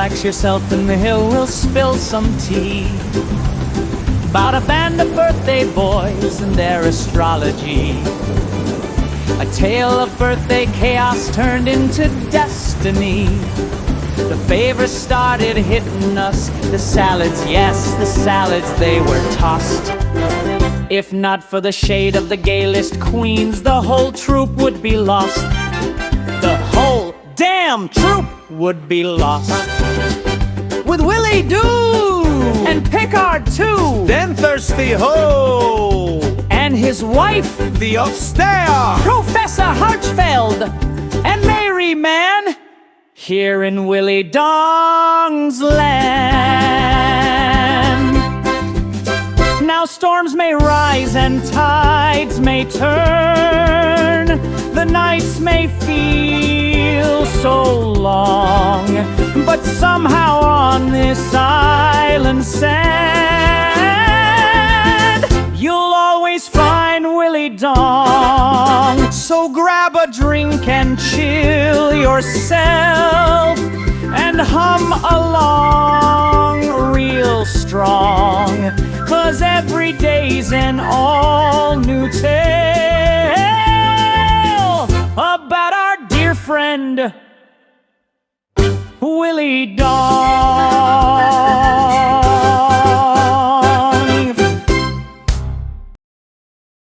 Relax yourself and the hill will spill some tea about a band of birthday boys and their astrology. A tale of birthday chaos turned into destiny. The favors started hitting us. The salads, yes, the salads, they were tossed. If not for the shade of the gay list queens, the whole troop would be lost. The whole damn troop would be lost. With Willie Doo and Pickard too, then Thirsty Ho and his wife, the upstairs Professor Harchfeld, and Mary Man, here in Willie Dong's land. Now storms may rise and tides may turn, the nights may feel so long, but somehow on this island sand, you'll always find Willie Dong. So grab a drink and chill yourself and hum along real strong, 'cause every day's an all-new tale about our dear friend Willie Dong.